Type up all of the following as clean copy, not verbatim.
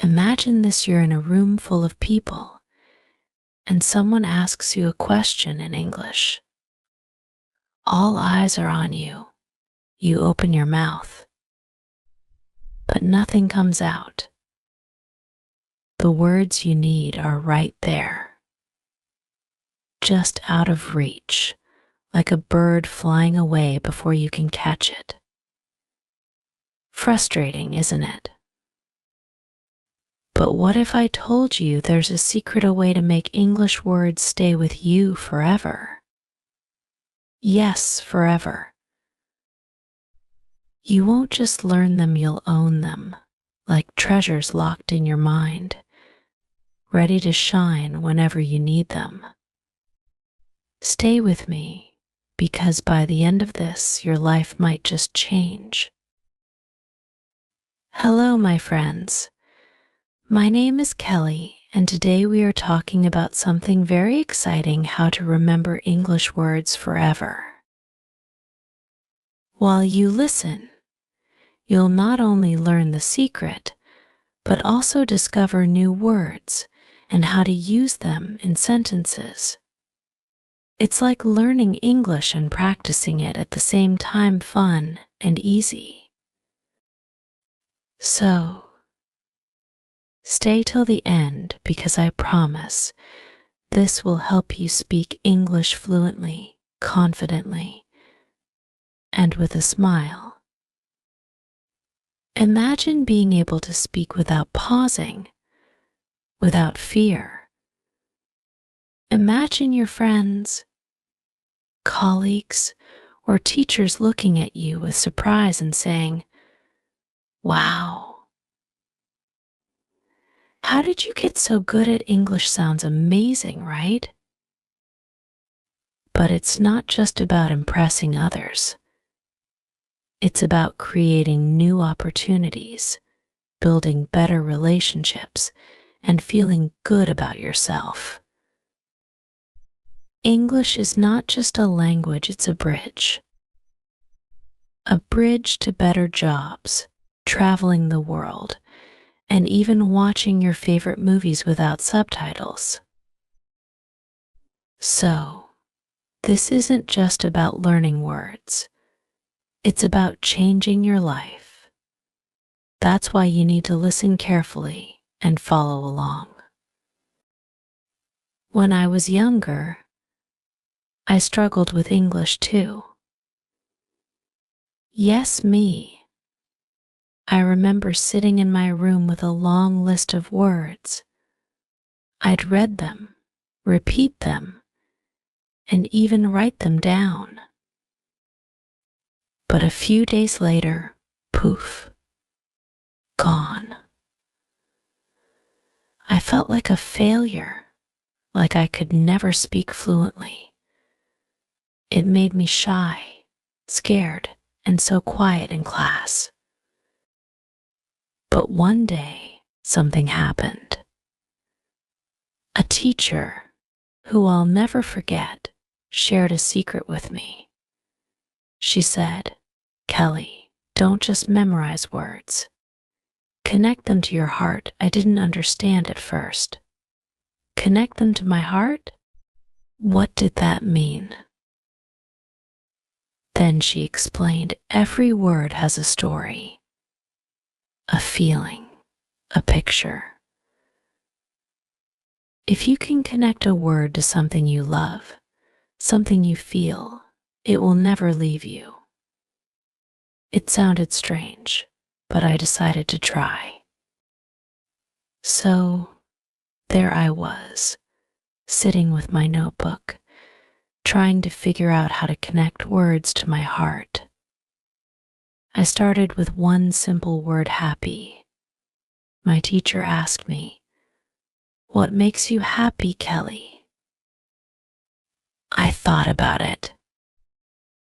Imagine this: you're in a room full of people and someone asks you a question in English. All eyes are on you. You open your mouth, but nothing comes out. The words you need are right there, just out of reach, like a bird flying away before you can catch it. Frustrating, isn't it? But what if I told you there's a secret, a way to make English words stay with you forever? Yes, forever. You won't just learn them, you'll own them, like treasures locked in your mind, ready to shine whenever you need them. Stay with me, because by the end of this, your life might just change. Hello, my friends. My name is Kelly, and today we are talking about something very exciting: how to remember English words forever. While you listen, you'll not only learn the secret, but also discover new words and how to use them in sentences. It's like learning English and practicing it at the same time, fun and easy. So, stay till the end, because I promise this will help you speak English fluently, confidently, and with a smile. Imagine being able to speak without pausing, without fear. Imagine your friends, colleagues, or teachers looking at you with surprise and saying, "Wow, how did you get so good at English? Sounds amazing, right?" But it's not just about impressing others. It's about creating new opportunities, building better relationships, and feeling good about yourself. English is not just a language, it's a bridge. A bridge to better jobs, traveling the world, and even watching your favorite movies without subtitles. So, this isn't just about learning words. It's about changing your life. That's why you need to listen carefully and follow along. When I was younger, I struggled with English too. Yes, me. I remember sitting in my room with a long list of words. I'd read them, repeat them, and even write them down. But a few days later, poof, gone. I felt like a failure, like I could never speak fluently. It made me shy, scared, and so quiet in class. But one day, something happened. A teacher, who I'll never forget, shared a secret with me. She said, "Kelly, don't just memorize words. Connect them to your heart." I didn't understand at first. Connect them to my heart? What did that mean? Then she explained, every word has a story, a feeling, a picture. If you can connect a word to something you love, something you feel, it will never leave you. It sounded strange, but I decided to try. So, there I was, sitting with my notebook, trying to figure out how to connect words to my heart. I started with one simple word: happy. My teacher asked me, "What makes you happy, Kelly?" I thought about it.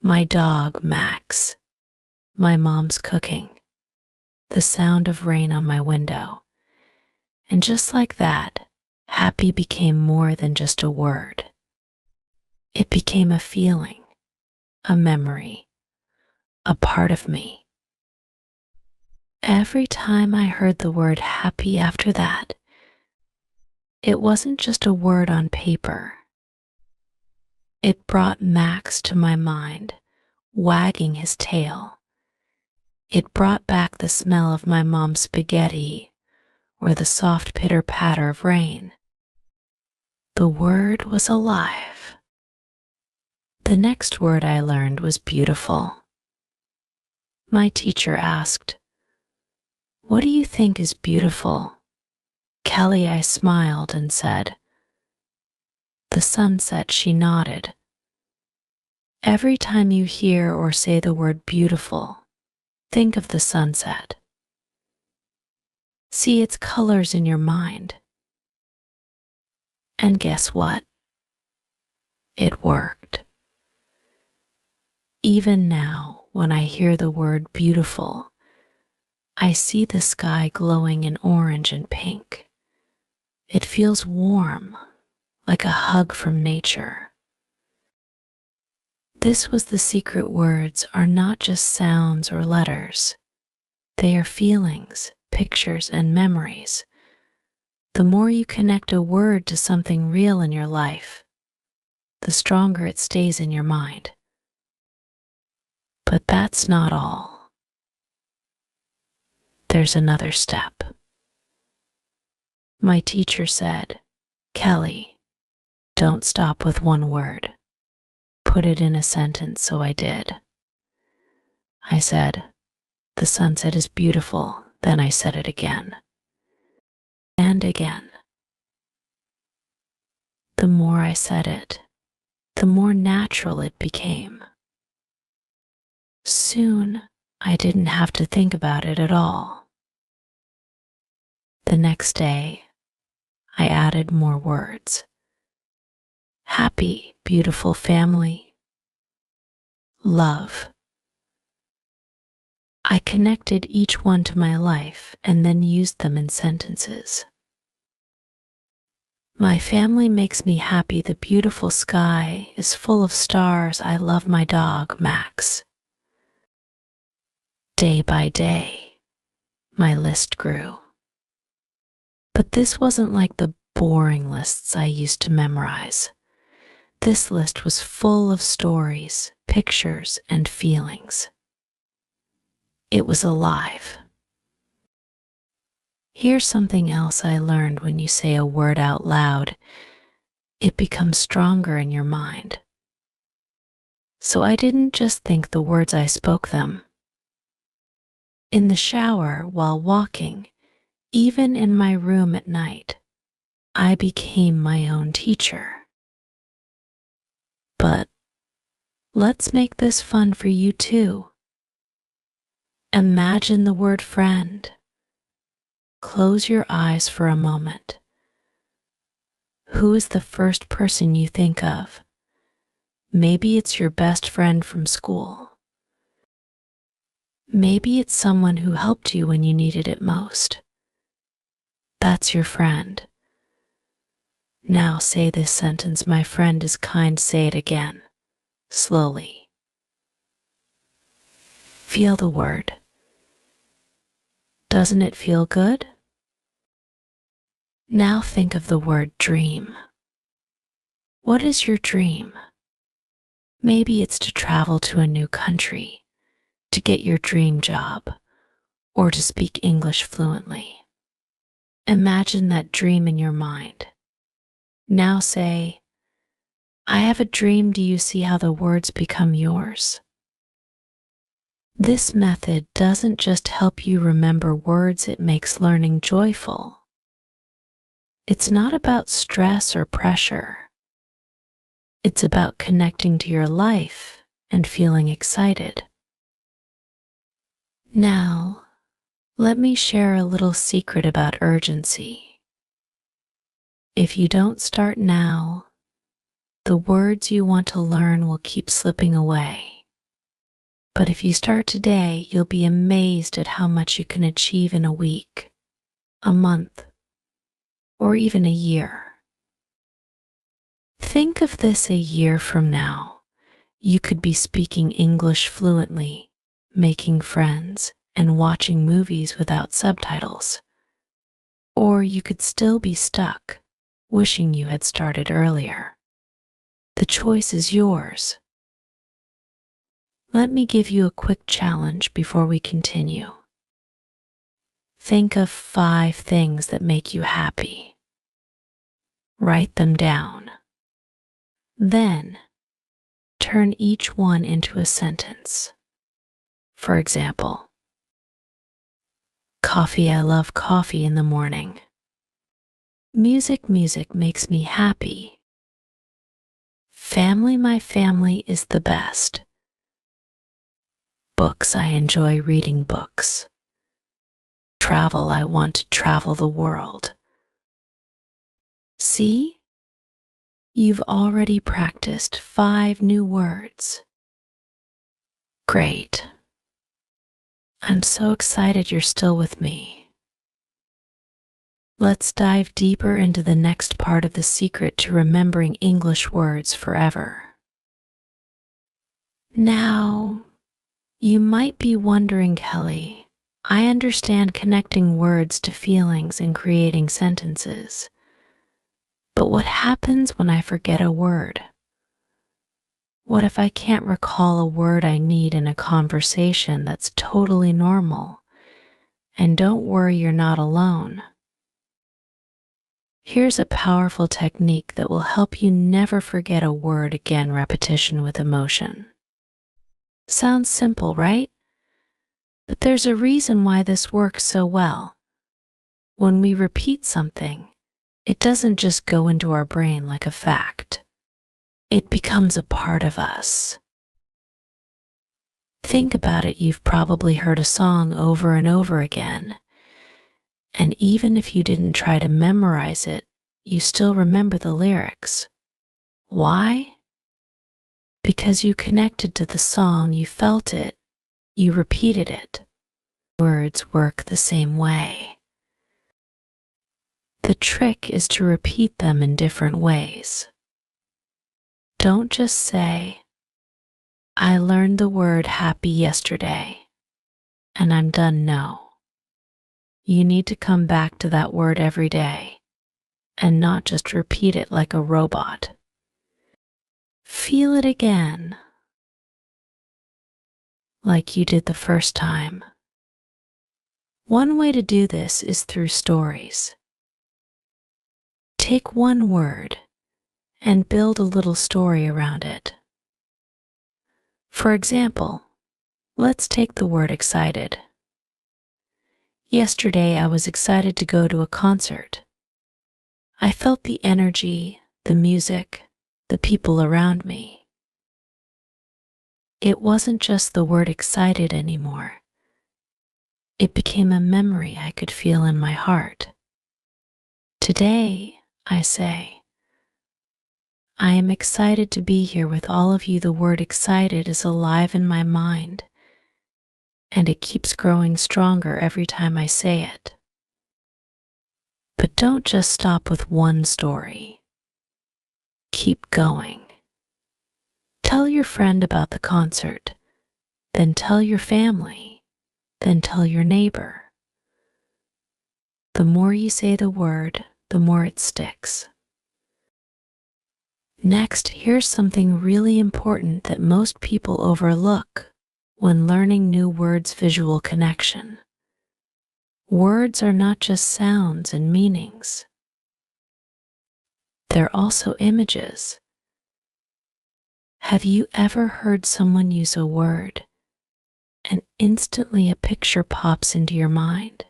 My dog, Max. My mom's cooking. The sound of rain on my window. And just like that, happy became more than just a word. It became a feeling, a memory, a part of me. Every time I heard the word happy after that, it wasn't just a word on paper. It brought Max to my mind, wagging his tail. It brought back the smell of my mom's spaghetti or the soft pitter-patter of rain. The word was alive. The next word I learned was beautiful. My teacher asked, "What do you think is beautiful?" Kelly, I smiled and said, "The sunset." She nodded. Every time you hear or say the word beautiful, think of the sunset. See its colors in your mind. And guess what? It worked. Even now, when I hear the word beautiful, I see the sky glowing in orange and pink. It feels warm, like a hug from nature. This was the secret. Words are not just sounds or letters. They are feelings, pictures, and memories. The more you connect a word to something real in your life, the stronger it stays in your mind. But that's not all. There's another step. My teacher said, "Kelly, don't stop with one word. Put it in a sentence." So I did. I said, "The sunset is beautiful." Then I said it again and again. The more I said it, the more natural it became. Soon, I didn't have to think about it at all. The next day, I added more words. Happy, beautiful, family, love. I connected each one to my life and then used them in sentences. My family makes me happy. The beautiful sky is full of stars. I love my dog, Max. Day by day, my list grew. But this wasn't like the boring lists I used to memorize. This list was full of stories, pictures, and feelings. It was alive. Here's something else I learned: when you say a word out loud, it becomes stronger in your mind. So I didn't just think the words, I spoke them. In the shower, while walking, even in my room at night, I became my own teacher. But let's make this fun for you too. Imagine the word friend. Close your eyes for a moment. Who is the first person you think of? Maybe it's your best friend from school. Maybe it's someone who helped you when you needed it most. That's your friend. Now say this sentence: my friend is kind. Say it again, slowly. Feel the word. Doesn't it feel good? Now think of the word dream. What is your dream? Maybe it's to travel to a new country, to get your dream job, or to speak English fluently. Imagine that dream in your mind. Now say, I have a dream. Do you see how the words become yours? This method doesn't just help you remember words, it makes learning joyful. It's not about stress or pressure. It's about connecting to your life and feeling excited. Now, let me share a little secret about urgency. If you don't start now, the words you want to learn will keep slipping away. But if you start today, you'll be amazed at how much you can achieve in a week, a month, or even a year. Think of this: a year from now, you could be speaking English fluently, making friends, and watching movies without subtitles. Or you could still be stuck, wishing you had started earlier. The choice is yours. Let me give you a quick challenge before we continue. Think of 5 things that make you happy. Write them down. Then, turn each one into a sentence. For example, coffee, I love coffee in the morning. Music makes me happy. Family, my family is the best. Books, I enjoy reading books. Travel, I want to travel the world. See? You've already practiced 5 new words. Great. I'm so excited you're still with me. Let's dive deeper into the next part of the secret to remembering English words forever. Now, you might be wondering, Kelly, I understand connecting words to feelings and creating sentences. But what happens when I forget a word? What if I can't recall a word I need in a conversation? That's totally normal. And don't worry, you're not alone. Here's a powerful technique that will help you never forget a word again: repetition with emotion. Sounds simple, right? But there's a reason why this works so well. When we repeat something, it doesn't just go into our brain like a fact. It becomes a part of us. Think about it, you've probably heard a song over and over again. And even if you didn't try to memorize it, you still remember the lyrics. Why? Because you connected to the song, you felt it, you repeated it. Words work the same way. The trick is to repeat them in different ways. Don't just say, I learned the word happy yesterday, and I'm done. No. You need to come back to that word every day, and not just repeat it like a robot. Feel it again, like you did the first time. One way to do this is through stories. Take one word and build a little story around it. For example, let's take the word excited. Yesterday I was excited to go to a concert. I felt the energy, the music, the people around me. It wasn't just the word excited anymore. It became a memory I could feel in my heart. Today, I say, I am excited to be here with all of you. The word excited is alive in my mind, and it keeps growing stronger every time I say it. But don't just stop with one story. Keep going. Tell your friend about the concert, then tell your family, then tell your neighbor. The more you say the word, the more it sticks. Next, here's something really important that most people overlook when learning new words: visual connection. Words are not just sounds and meanings. They're also images. Have you ever heard someone use a word and instantly a picture pops into your mind?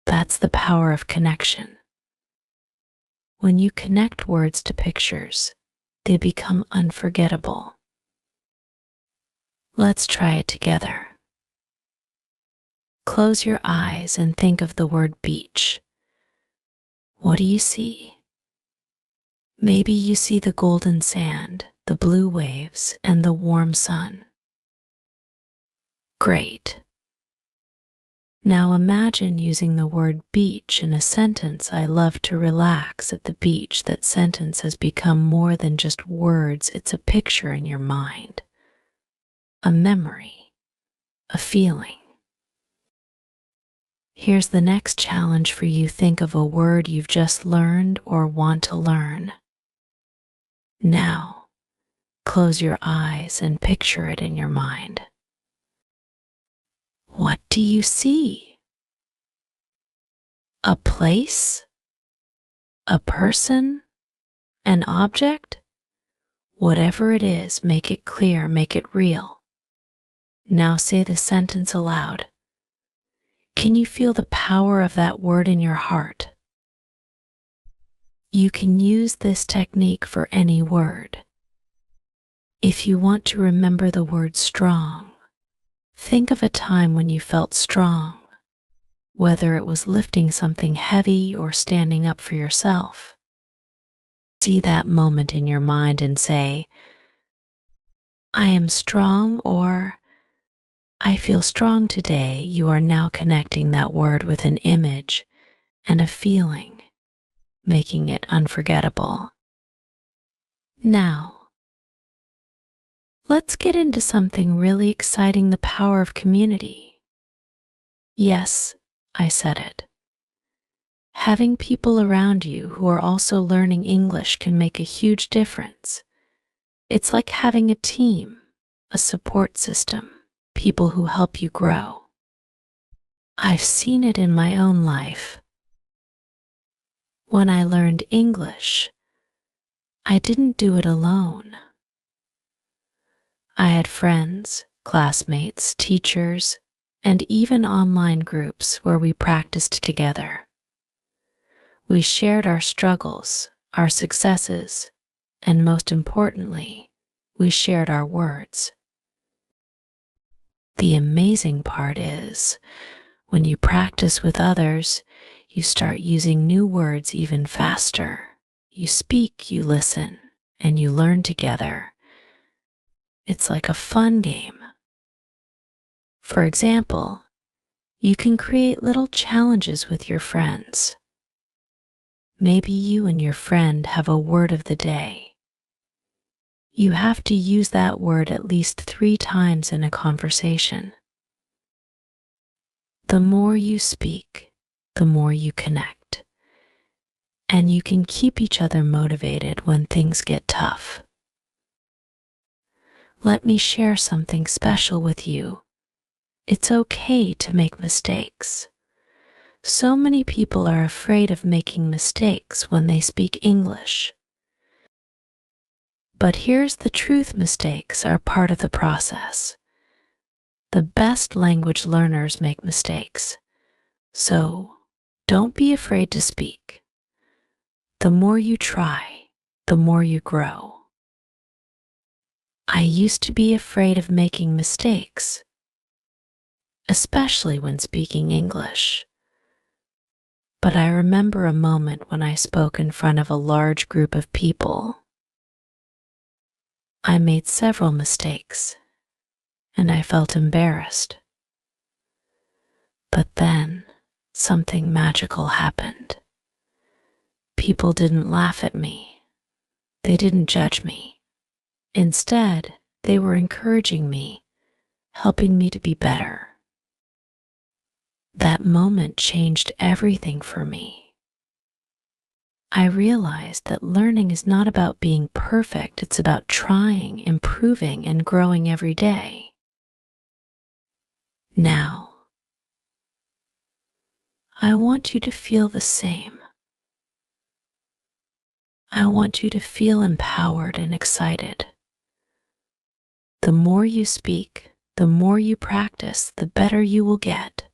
That's the power of connection. When you connect words to pictures, they become unforgettable. Let's try it together. Close your eyes and think of the word beach. What do you see? Maybe you see the golden sand, the blue waves, and the warm sun. Great. Now imagine using the word beach in a sentence. I love to relax at the beach. That sentence has become more than just words. It's a picture in your mind, a memory, a feeling. Here's the next challenge for you. Think of a word you've just learned or want to learn. Now, close your eyes and picture it in your mind. What do you see? A place? A person? An object? Whatever it is, make it clear, make it real. Now say the sentence aloud. Can you feel the power of that word in your heart? You can use this technique for any word. If you want to remember the word strong, think of a time when you felt strong, whether it was lifting something heavy or standing up for yourself. See that moment in your mind and say, I am strong, or I feel strong today. You are now connecting that word with an image and a feeling, making it unforgettable. Now, let's get into something really exciting, the power of community. Yes, I said it. Having people around you who are also learning English can make a huge difference. It's like having a team, a support system, people who help you grow. I've seen it in my own life. When I learned English, I didn't do it alone. I had friends, classmates, teachers, and even online groups where we practiced together. We shared our struggles, our successes, and most importantly, we shared our words. The amazing part is, when you practice with others, you start using new words even faster. You speak, you listen, and you learn together. It's like a fun game. For example, you can create little challenges with your friends. Maybe you and your friend have a word of the day. You have to use that word at least 3 times in a conversation. The more you speak, the more you connect, and you can keep each other motivated when things get tough. Let me share something special with you. It's okay to make mistakes. So many people are afraid of making mistakes when they speak English. But here's the truth: mistakes are part of the process. The best language learners make mistakes. So, don't be afraid to speak. The more you try, the more you grow. I used to be afraid of making mistakes, especially when speaking English. But I remember a moment when I spoke in front of a large group of people. I made several mistakes, and I felt embarrassed. But then, something magical happened. People didn't laugh at me. They didn't judge me. Instead, they were encouraging me, helping me to be better. That moment changed everything for me. I realized that learning is not about being perfect, it's about trying, improving, and growing every day. Now, I want you to feel the same. I want you to feel empowered and excited. The more you speak, the more you practice, the better you will get.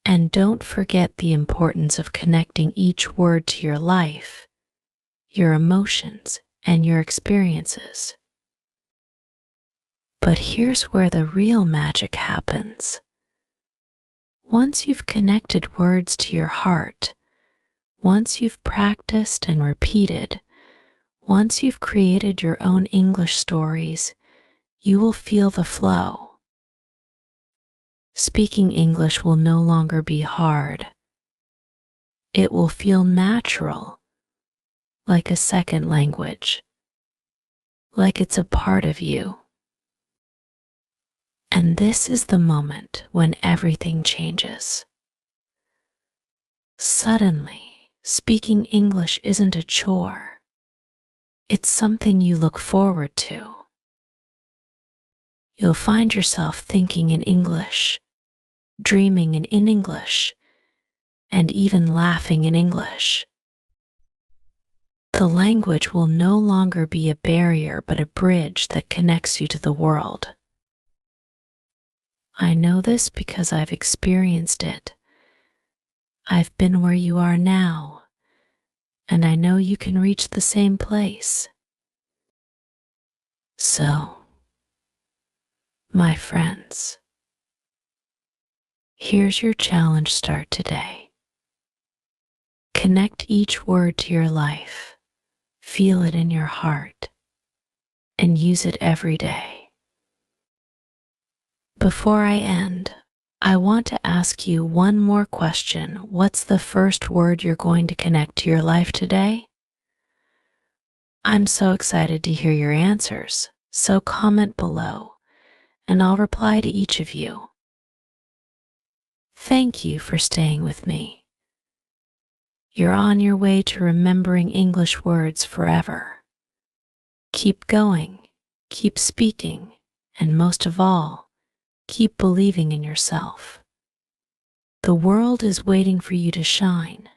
And don't forget the importance of connecting each word to your life, your emotions, and your experiences. But here's where the real magic happens. Once you've connected words to your heart, once you've practiced and repeated, once you've created your own English stories, you will feel the flow. Speaking English will no longer be hard. It will feel natural, like a second language, like it's a part of you. And this is the moment when everything changes. Suddenly, speaking English isn't a chore. It's something you look forward to. You'll find yourself thinking in English, dreaming in English, and even laughing in English. The language will no longer be a barrier but a bridge that connects you to the world. I know this because I've experienced it. I've been where you are now, and I know you can reach the same place. So, my friends, here's your challenge. Start today. Connect each word to your life, feel it in your heart, and use it every day. Before I end, I want to ask you one more question. What's the first word you're going to connect to your life today? I'm so excited to hear your answers, so comment below, and I'll reply to each of you. Thank you for staying with me. You're on your way to remembering English words forever. Keep going, keep speaking, and most of all, keep believing in yourself. The world is waiting for you to shine.